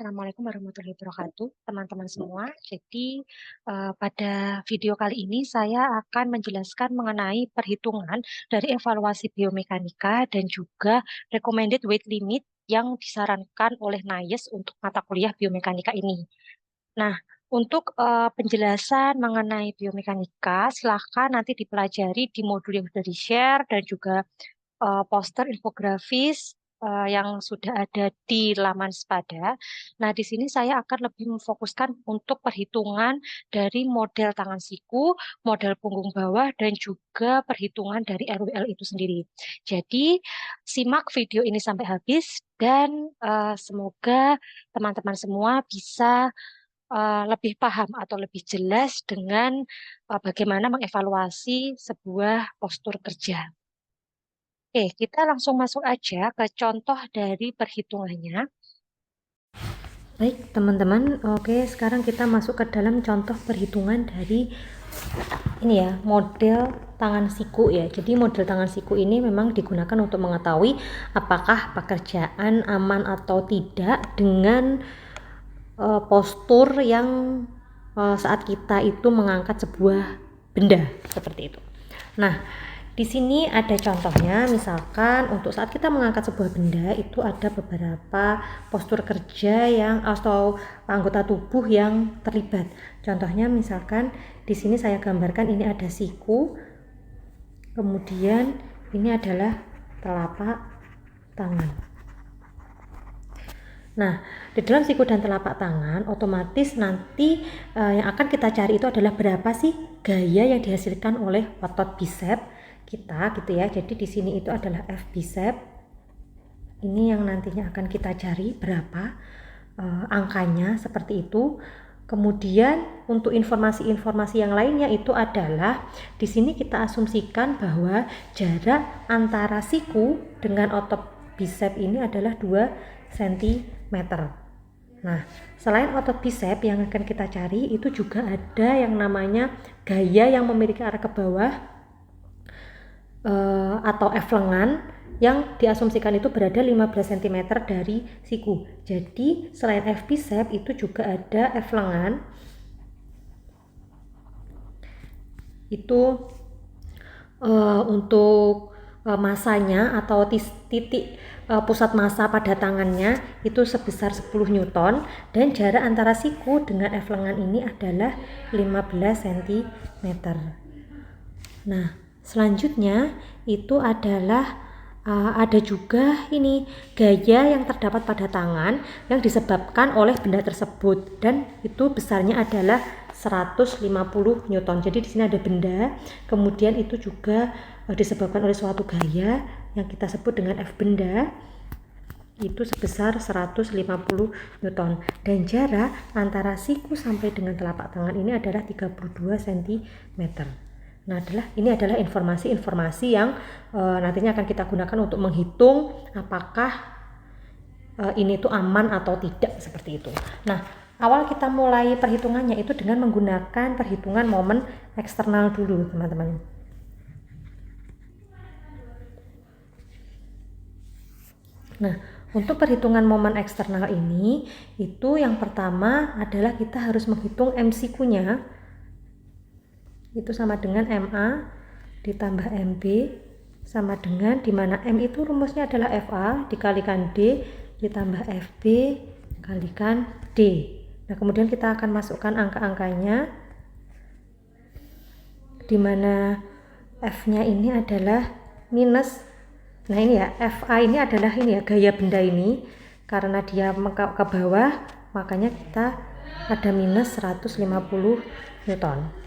Assalamualaikum warahmatullahi wabarakatuh, teman-teman semua. Jadi, pada video kali ini saya akan menjelaskan mengenai perhitungan dari evaluasi biomekanika dan juga recommended weight limit yang disarankan oleh NIES untuk mata kuliah biomekanika ini. Nah, untuk, penjelasan mengenai biomekanika, silahkan nanti dipelajari di modul yang sudah di-share dan juga poster infografis, yang sudah ada di laman Sepada. Nah, di sini saya akan lebih memfokuskan untuk perhitungan dari model tangan siku, model punggung bawah, dan juga perhitungan dari RWL itu sendiri. Jadi, simak video ini sampai habis dan, semoga teman-teman semua bisa, lebih paham atau lebih jelas dengan, bagaimana mengevaluasi sebuah postur kerja. Oke, kita langsung masuk aja ke contoh dari perhitungannya. Baik, teman-teman. Oke, sekarang kita masuk ke dalam contoh perhitungan dari ini ya, model tangan siku ya. Jadi model tangan siku ini memang digunakan untuk mengetahui apakah pekerjaan aman atau tidak dengan postur yang saat kita itu mengangkat sebuah benda seperti itu. Nah, di sini ada contohnya, misalkan untuk saat kita mengangkat sebuah benda itu ada beberapa postur kerja yang atau anggota tubuh yang terlibat. Contohnya misalkan di sini saya gambarkan ini ada siku, kemudian ini adalah telapak tangan. Nah, di dalam siku dan telapak tangan, otomatis nanti yang akan kita cari itu adalah berapa sih gaya yang dihasilkan oleh otot bicep kita gitu ya. Jadi di sini itu adalah F bicep. Ini yang nantinya akan kita cari berapa angkanya seperti itu. Kemudian untuk informasi-informasi yang lainnya itu adalah di sini kita asumsikan bahwa jarak antara siku dengan otot bicep ini adalah 2 cm. Nah, selain otot bicep yang akan kita cari itu juga ada yang namanya gaya yang memiliki arah ke bawah atau F lengan yang diasumsikan itu berada 15 cm dari siku. Jadi selain F bicep itu juga ada F lengan itu untuk masanya atau titik pusat massa pada tangannya itu sebesar 10 Newton dan jarak antara siku dengan F lengan ini adalah 15 cm. Nah, selanjutnya itu adalah ada juga ini gaya yang terdapat pada tangan yang disebabkan oleh benda tersebut dan itu besarnya adalah 150 Newton. Jadi di sini ada benda, kemudian itu juga disebabkan oleh suatu gaya yang kita sebut dengan F benda itu sebesar 150 Newton dan jarak antara siku sampai dengan telapak tangan ini adalah 32 cm. Nah, ini adalah informasi-informasi yang nantinya akan kita gunakan untuk menghitung apakah ini tuh aman atau tidak seperti itu. Nah, awal kita mulai perhitungannya itu dengan menggunakan perhitungan momen eksternal dulu, teman-teman. Nah, untuk perhitungan momen eksternal ini, itu yang pertama adalah kita harus menghitung MCQ-nya. Itu sama dengan MA ditambah MB sama dengan dimana M itu rumusnya adalah FA dikalikan D ditambah FB kalikan D. Nah, kemudian kita akan masukkan angka-angkanya dimana F-nya ini adalah minus. Nah, ini ya, FA ini adalah ini ya gaya benda ini karena dia ke bawah makanya kita ada minus 150 Newton.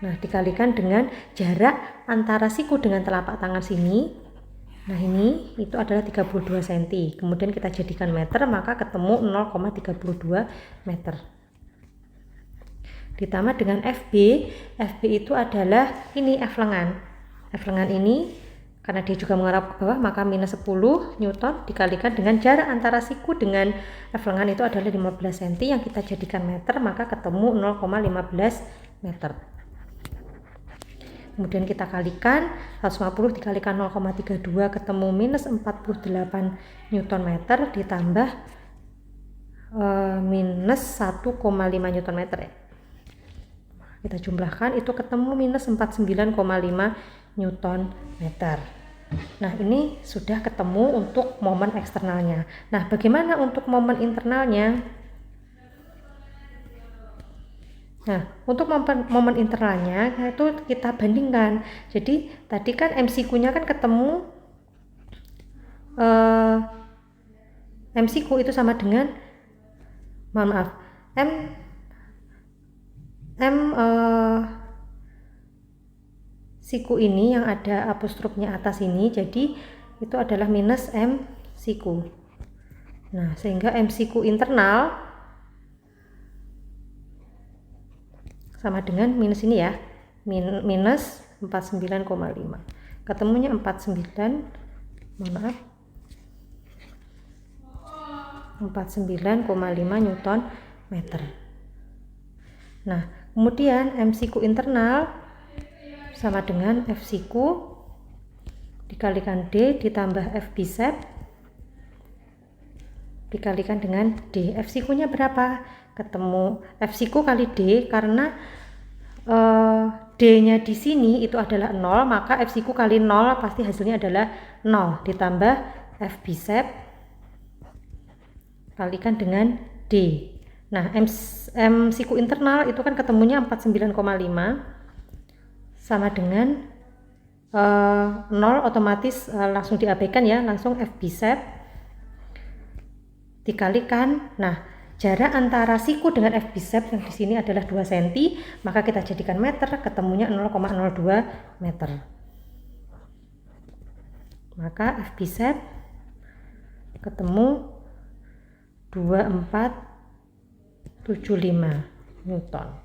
Nah, dikalikan dengan jarak antara siku dengan telapak tangan sini. Nah, ini itu adalah 32 cm. Kemudian kita jadikan meter, maka ketemu 0,32 meter. Ditambah dengan FB. FB itu adalah ini F lengan. F lengan ini karena dia juga mengarah ke bawah, maka minus 10 Newton dikalikan dengan jarak antara siku dengan F lengan itu adalah 15 cm yang kita jadikan meter, maka ketemu 0,15 meter. Kemudian kita kalikan 150 dikalikan 0,32 ketemu minus 48 Newton meter ditambah minus 1,5 Nm ya. Kita jumlahkan itu ketemu minus 49,5 Nm. Nah, ini sudah ketemu untuk momen eksternalnya. Nah, bagaimana untuk momen internalnya? Nah, untuk momen internalnya itu kita bandingkan. Jadi, tadi kan MCQ-nya kan ketemu MCQ itu sama dengan siku ini yang ada apostrofnya atas ini, jadi itu adalah minus M siku. Nah, sehingga M siku internal sama dengan minus ini ya, minus 49,5. Ketemunya 49,5 Newton meter. Nah, kemudian M siku internal sama dengan F siku dikalikan D ditambah F bisep dikalikan dengan D. F sikunya berapa? Ketemu F siku kali D, karena D-nya di sini itu adalah 0, maka F siku kali 0 pasti hasilnya adalah 0 ditambah F bisep kalikan dengan D. Nah, M siku internal itu kan ketemunya 49,5 sama dengan 0, otomatis langsung diabaikan ya, langsung F bisep dikalikan. Nah, jarak antara siku dengan F bisep yang di sini adalah 2 cm, maka kita jadikan meter, ketemunya 0,02 meter. Maka F bisep ketemu 2475 Newton.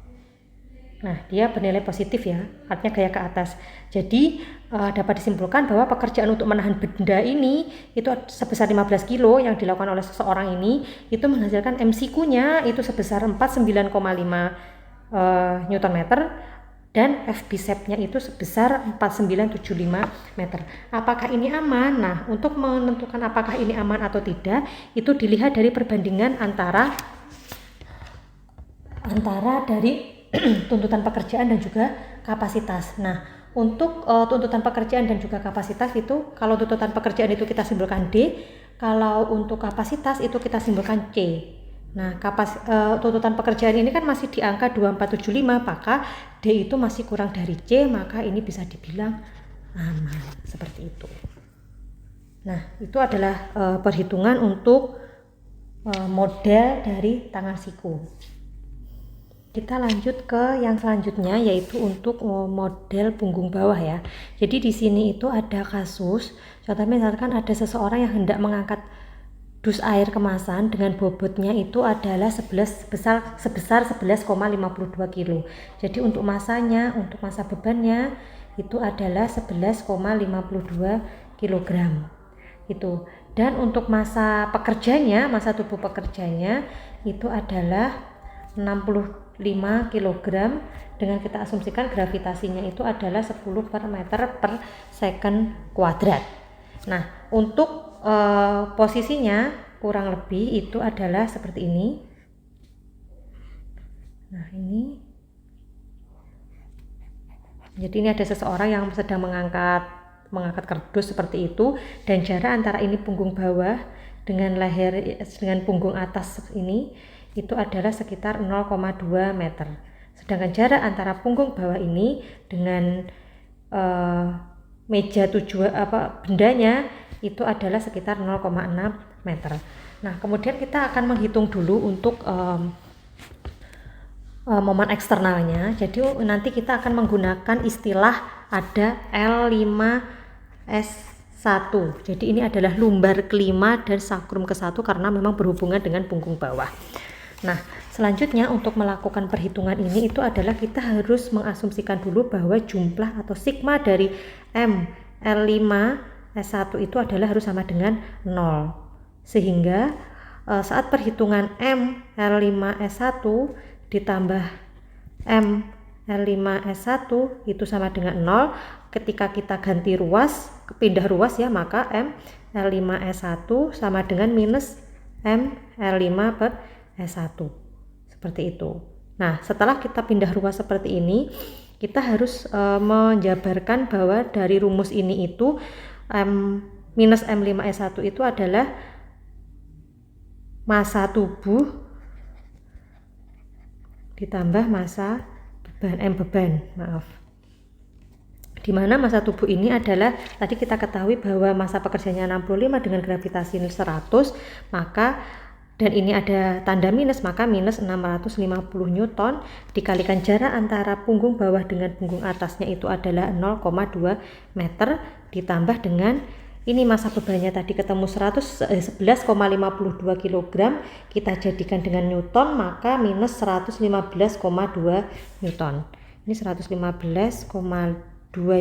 Nah, dia bernilai positif ya, artinya gaya ke atas. Jadi dapat disimpulkan bahwa pekerjaan untuk menahan benda ini itu sebesar 15 kilo yang dilakukan oleh seseorang ini itu menghasilkan MCQ-nya itu sebesar 49,5 Newton meter dan F bisepnya itu sebesar 4975 meter. Apakah ini aman? Nah, untuk menentukan apakah ini aman atau tidak itu dilihat dari perbandingan antara dari tuntutan pekerjaan dan juga kapasitas. Nah, untuk tuntutan pekerjaan dan juga kapasitas itu, kalau tuntutan pekerjaan itu kita simbolkan D, kalau untuk kapasitas itu kita simbolkan C. Nah, tuntutan pekerjaan ini kan masih di angka 2475, maka D itu masih kurang dari C, maka ini bisa dibilang aman, seperti itu. Nah, itu adalah perhitungan untuk model dari tangan siku. Kita lanjut ke yang selanjutnya, yaitu untuk model punggung bawah ya. Jadi di sini itu ada kasus, contohnya misalkan ada seseorang yang hendak mengangkat dus air kemasan dengan bobotnya itu adalah sebesar 11,52 kg. Jadi untuk masanya, untuk masa bebannya itu adalah 11,52 kg. Itu. Dan untuk masa pekerjanya, masa tubuh pekerjanya itu adalah 65 kg, dengan kita asumsikan gravitasinya itu adalah 10 per meter per second kuadrat. Nah, untuk posisinya kurang lebih itu adalah seperti ini. Nah, ini. Jadi ini ada seseorang yang sedang mengangkat kardus seperti itu, dan jarak antara ini punggung bawah dengan leher dengan punggung atas ini itu adalah sekitar 0,2 meter. Sedangkan jarak antara punggung bawah ini dengan meja bendanya itu adalah sekitar 0,6 meter. Nah, kemudian kita akan menghitung dulu untuk momen eksternalnya. Jadi nanti kita akan menggunakan istilah ada L5S1. Jadi ini adalah lumbar kelima dan sakrum ke-1 karena memang berhubungan dengan punggung bawah. Nah, selanjutnya untuk melakukan perhitungan ini itu adalah kita harus mengasumsikan dulu bahwa jumlah atau sigma dari M L5S1 itu adalah harus sama dengan 0. Sehingga saat perhitungan M L5S1 ditambah M L5S1 itu sama dengan 0. Ketika kita ganti ruas, pindah ruas ya, maka M L5S1 sama dengan minus M L5 per S1. Seperti itu. Nah, setelah kita pindah ruas seperti ini, kita harus menjabarkan bahwa dari rumus ini itu minus M5S1 itu adalah masa tubuh ditambah masa beban, di mana masa tubuh ini adalah, tadi kita ketahui bahwa masa pekerjaannya 65 dengan gravitasi 100, maka dan ini ada tanda minus, maka minus 650 Newton dikalikan jarak antara punggung bawah dengan punggung atasnya itu adalah 0,2 meter ditambah dengan ini masa bebannya tadi ketemu 11,52 kg, kita jadikan dengan Newton, maka minus 115,2 Newton. Ini 115,2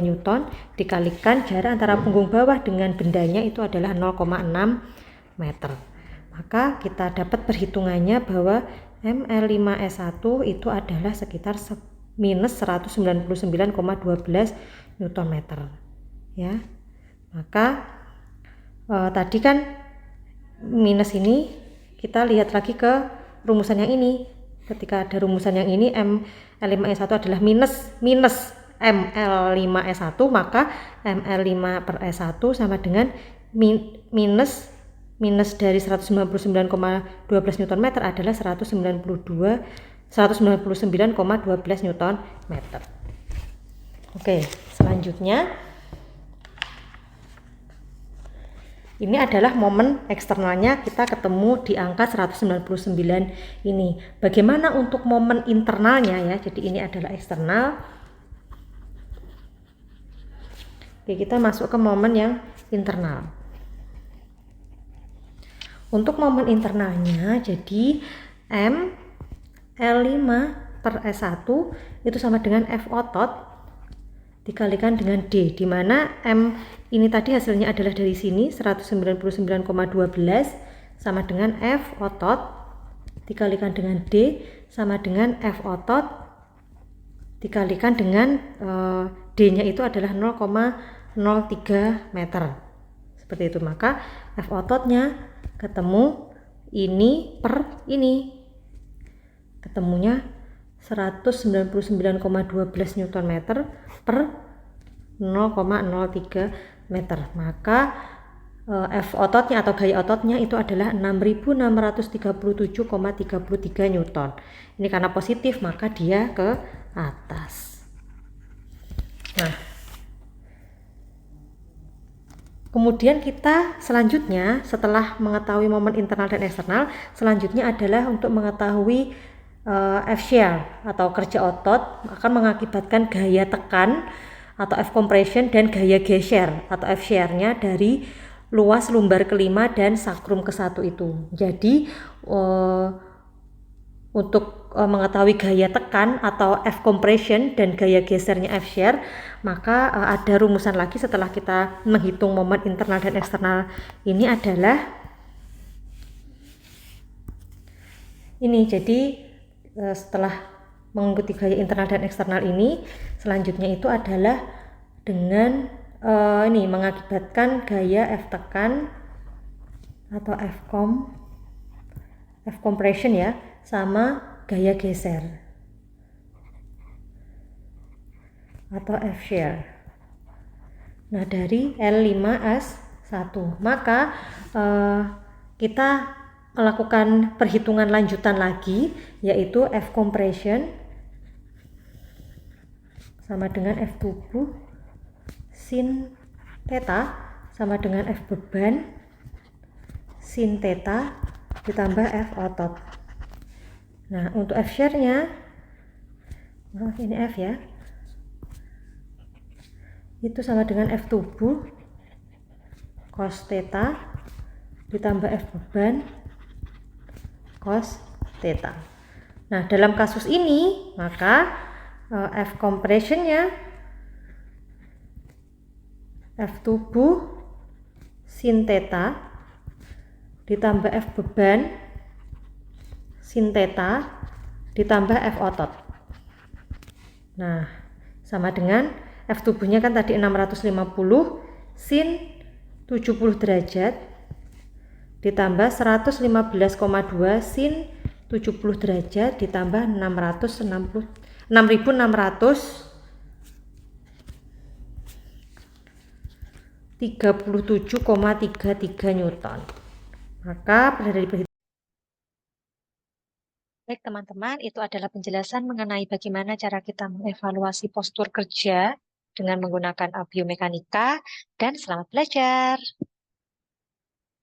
Newton dikalikan jarak antara punggung bawah dengan bendanya itu adalah 0,6 meter. Maka kita dapat perhitungannya bahwa ML5S1 itu adalah sekitar minus 199,12 Newton meter. Ya. Maka tadi kan minus ini kita lihat lagi ke rumusan yang ini. Ketika ada rumusan yang ini ML5S1 adalah minus ML5S1, maka ML5 per S1 sama dengan minus dari 199,12 Newton meter adalah 199,12 Newton meter. Oke, selanjutnya ini adalah momen eksternalnya, kita ketemu di angka 199 ini. Bagaimana untuk momen internalnya ya? Jadi ini adalah eksternal. Oke, kita masuk ke momen yang internal. Untuk momen internalnya, jadi M L5 per S1 itu sama dengan F otot dikalikan dengan D, di mana M ini tadi hasilnya adalah dari sini 199,12 sama dengan F otot dikalikan dengan D sama dengan F otot dikalikan dengan D-nya itu adalah 0,03 meter. Seperti itu, maka F ototnya ketemu ini per ini, ketemunya 199,12 Newton meter per 0,03 meter. Maka F ototnya atau gaya ototnya itu adalah 6637,33 Newton. Ini karena positif maka dia ke atas. Nah, kemudian kita selanjutnya setelah mengetahui momen internal dan eksternal, selanjutnya adalah untuk mengetahui F shear atau kerja otot akan mengakibatkan gaya tekan atau F compression dan gaya geser atau F shear-nya dari luas lumbar kelima dan sakrum ke-1 itu. Jadi untuk mengetahui gaya tekan atau F compression dan gaya gesernya F shear, maka ada rumusan lagi setelah kita menghitung momen internal dan eksternal ini adalah ini. Jadi setelah mengikuti gaya internal dan eksternal ini, selanjutnya itu adalah dengan ini mengakibatkan gaya F tekan atau F compression ya, sama gaya geser atau F shear. Nah, dari L5S1 maka kita melakukan perhitungan lanjutan lagi, yaitu F compression sama dengan F tubuh sin theta sama dengan F beban sin theta ditambah F otot. Nah, untuk F shear-nya, ini F ya, itu sama dengan F tubuh cos theta ditambah F beban cos theta. Nah, dalam kasus ini maka F compression-nya F tubuh sin theta ditambah F beban sin theta ditambah F otot. Nah, sama dengan F tubuhnya kan tadi 650 sin 70 derajat ditambah 115,2 sin 70 derajat ditambah 637,33 Newton. Maka dari Baik, teman-teman, itu adalah penjelasan mengenai bagaimana cara kita mengevaluasi postur kerja dengan menggunakan biomekanika, dan selamat belajar.